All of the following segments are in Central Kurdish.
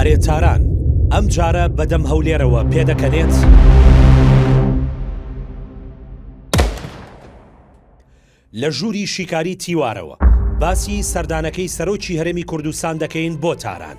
ئەرێ تاران ئەم جارە بەدەم هەولێرەوە پێدەکەنێت. لە ژووری شیکاری تیوارەوە باسی سەردانەکەی سەرۆکی هەرێمی کوردستان دەکەین بۆ تاران.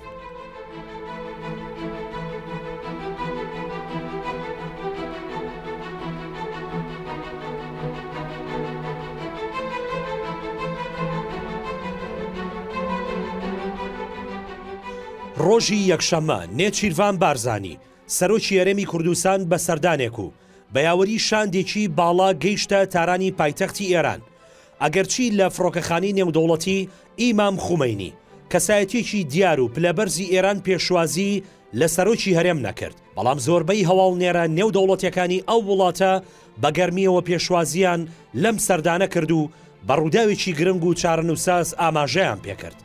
ڕۆژی یەکشەممە نێچیروان بارزانی سەرۆکی هەرێمی کوردستان بە سەردانێک و بەیاوەری شاندێکی باڵا گەیشتە تارانی پایتەختی ئێران. ئەگەرچی لە فڕۆکەخانی نێودەوڵەتی ئیمام خومەینی کەسایەتێکی دیار و پلەبەرزی ئێران پێشوازی لە سەرۆکی هەرێم نەکرد، بەڵام زۆربەی هەواڵنێرە نێودەوڵەتیەکانی ئەو وڵاتە بە گەرمیەوە پێشوازیان لەم سەردانە کرد و بەڕووداوێکی گرنگ و چارەنووساس ئاماژەیان پێکرد.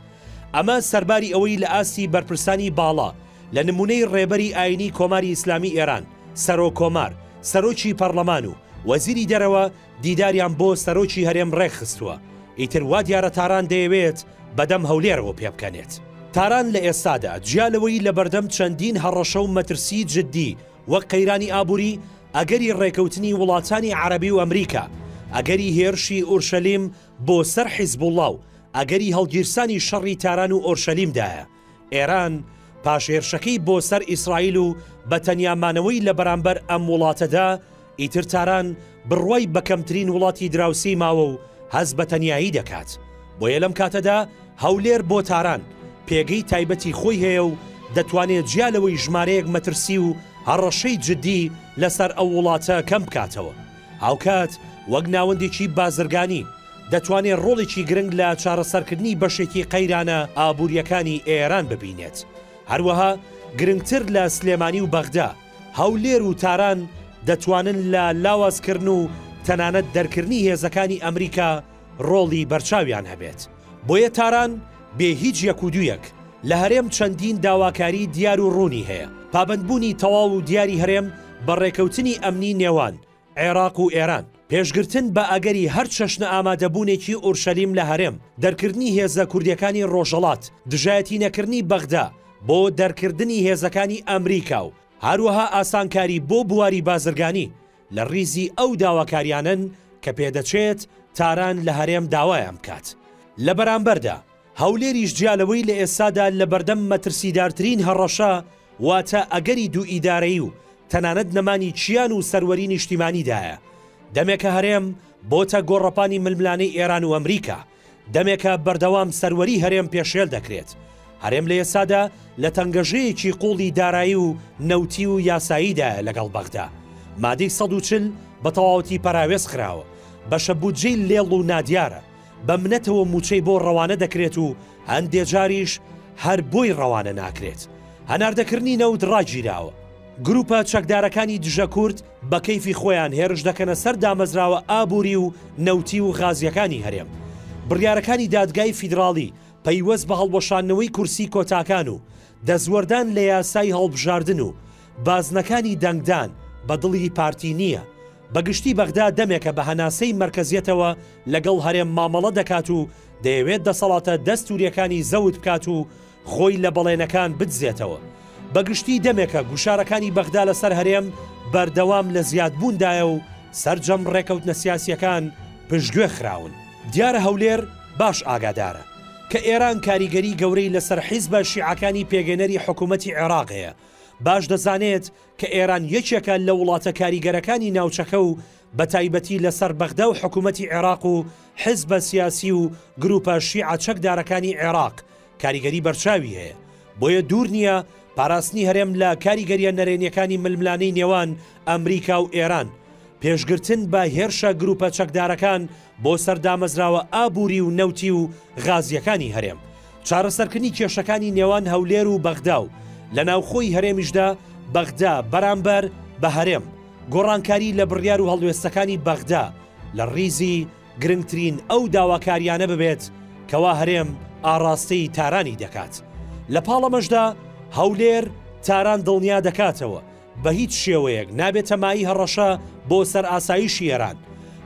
ئەمە سەرباری ئەوەی لە ئاستی بەرپرسانی باڵا لە نمونەی ڕێبەری ئاینی کۆماری ئیسلامی ئێران سەرۆ کۆمار، سەرۆکی پەرلەمان و وەزیری دەرەوە دیداریان بۆ سەرۆکی هەرێم ڕێکخستووە. ئیتر وا دیارە تاران دەیەوێت بەدەم هەولێرەوە پێ بکەنێت. تاران لە ئێستادا جیالەوەی لە بەردەم چەندین هەڕەشە و مەترسی جددی وەک قەیرانی ئابووری، ئەگەری ڕێکەوتنی وڵاتانی عەرەبی و ئەمریکا، ئەگەری هێرشی ئورشەلیم بۆ سەر حیزبوڵڵا و ئەگەری هەڵگیرسانی شەڕی تاران و ئۆرشەلیمدایە. ئێران پاشێرشەکەی بۆ سەر ئیسرائیل و بە تەنیامانەوەی لە بەرامبەر ئەم وڵاتەدا، ئیتر تاران بڕوای بەکەمترین وڵاتی دراوسی ماوە و هەز بە تەنیایی دەکات. بۆیە لەم کاتەدا هەولێر بۆ تاران پێگەی تایبەتی خۆی هەیە و دەتوانێت جیالەوەی ژمارەیەک مەترسی و هەڕەشەی جددی لەسەر ئەو وڵاتە کەم بکاتەوە. هاوکات وەک ناوەندێکی بازرگانی دەتوانێت ڕۆڵێکی گرنگ لە چارەسەرکردنی بەشێکی قەیرانە ئابووریەکانی ئێران ببینێت. هەروەها گرنگتر لە سلێمانی و بەغدا، هەولێر و تاران دەتوانن لە لاوازکردن و تەنانەت دەرکردنی هێزەکانی ئەمریکا ڕۆڵی بەرچاویان هەبێت. بۆیە تاران بێ هیچ یەک و دوویەک لە هەرێم چەندین داواکاری دیار و ڕوونی هەیە. پابەندبوونی تەواو و دیاری هەرێم بە ڕێکەوتنی ئەمنی نێوان عێراق و ئێران، پێشگرتن بە ئەگەری هەر چەشنە ئامادەبوونێکی ئورشەلیم لە هەرێم، دەرکردنی هێزە کوردیەکانی ڕۆژەڵات، دژایەتی نەکردنی بەغدا بۆ دەرکردنی هێزەکانی ئەمریکا و هەروەها ئاسانکاری بۆ بواری بازرگانی لە ڕیزی ئەو داواکاریانن کە پێدەچێت تاران لە هەرێم داوایان بکات. لە بەرامبەردا هەولێریش جیالەوەی لە ئێستادا لە بەردەم مەترسیدارترین هەڕەشە واتە ئەگەری دوو ئیدارەیی و تەنانەت نەمانی چیان و سەروەری نیشتیمانیدایە. دەمێکە هەرێم بۆتە گۆڕەپانی ململانەی ئێران و ئەمریکا، دەمێکە بەردەوام سەروەری هەرێم پێشێل دەکرێت. هەرێم لە ئێستادا لە تەنگەژەیەکی قوڵی دارایی و نەوتی و یاساییدایە لەگەڵ بەغدا. مادەی 140 بە تەواوەتی پەراوێز خراوە، بەشە بودجەی لێڵ و نادیارە، بە منەتەوە موچەی بۆ ڕەوانە دەکرێت و هەندێک جاریش هەر بۆی ڕەوانە ناکرێت. هەناردەکردنی نەوت ڕاگیراوە. گروپە چەکدارەکانی دژە کورد بە کەیفی خۆیان هێرش دەکەنە سەر دامەزراوە ئابووری و نەوتی و غازیەکانی هەرێم. بڕیارەکانی دادگای فیدراڵی پەیوەست بە هەڵبەشاندنەوەی کورسی کۆتاکان و دەزوەردان لە یاسای هەڵبژاردن و بازنەکانی دەنگدان بە دڵی پارتی نییە. بەگشتی بەغدا دەمێکە بە هەناسەی مەرکەزیەتەوە لەگەڵ هەرێم مامەڵە دەکات و دەیەوێت دەسەڵاتە دەستوریەکانی زەوت بکات و خۆی لە بەڵێنەکان بجزێتەوە. بەگشتی دەمێکە گوشارەکانی بەغدا لەسەر هەرێم بەردەوام لە زیادبووندایە و سەرجەم ڕێکەوتنە سیاسیەکان پشتگوێ خراون. دیارە هەولێر باش ئاگادارە کە ئێران کاریگەری گەورەی لەسەر حیزبە شیعەکانی پێگەنەری حکوومەتی عێراق هەیە. باش دەزانێت کە ئێران یەکێکە لە وڵاتە کاریگەرەکانی ناوچەکە و بە تایبەتی لەسەر بەغدا و حکوومەتی عێراق و حیزبە سیاسی و گروپە شیعە چەکدارەکانی عێراق کاریگەری بەرچاوی هەیە. بۆیە دوور نییە پاراستنی هەرێم لە کاریگەریە نەرێنیەکانی ململانەی نێوان ئەمریکا و ئێران، پێشگرتن بە هێرشە گروپە چەکدارەکان بۆ سەردامەزراوە ئابووری و نەوتی و غازیەکانی هەرێم، چارەسەرکردنی کێشەکانی نێوان هەولێر و بەغدا و لە ناوخۆی هەرێمیشدا بەغدا بەرامبەر بە هەرێم، گۆڕانکاری لە بڕیار و هەڵوێستەکانی بەغدا لە ڕیزی گرنگترین ئەو داواکاریانە ببێت کەوا هەرێم ئاڕاستەی تارانی دەکات. لە پاڵەمەشدا هەولێر تاران دڵنیا دەکاتەوە بە هیچ شێوەیەک نابێتە مای هەڕەشە بۆ سەر ئاسایشی ئێران،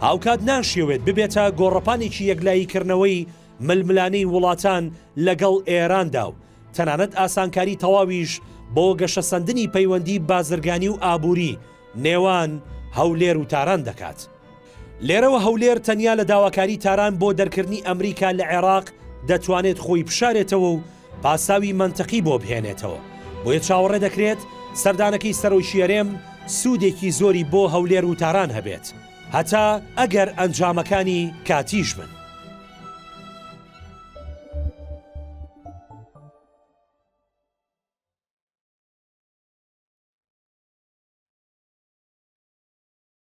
هاوکات ناشێوێت ببێتە گۆڕەپانێکی یەکلاییکردنەوەی ململانەی وڵاتان لەگەڵ ئێراندا و تەنانەت ئاسانکاری تەواویش بۆ گەشەسەندنی پەیوەندی بازرگانی و ئابووری نێوان هەولێر و تاران دەکات. لێرەوە هەولێر تەنیا لە داواکاری تاران بۆ دەرکردنی ئەمریکا لە عێراق دەتوانێت خۆی بشارێتەوە و پاساوی منتەقی بۆ بهێنێتەوە. بۆیە چاوەڕێ دەکرێت سەردانەکەی سەرۆشیەرێم سوودێکی زۆری بۆ هەولێر و تاران هەبێت، هەتا ئەگەر ئەنجامەکانی کاتیش بن.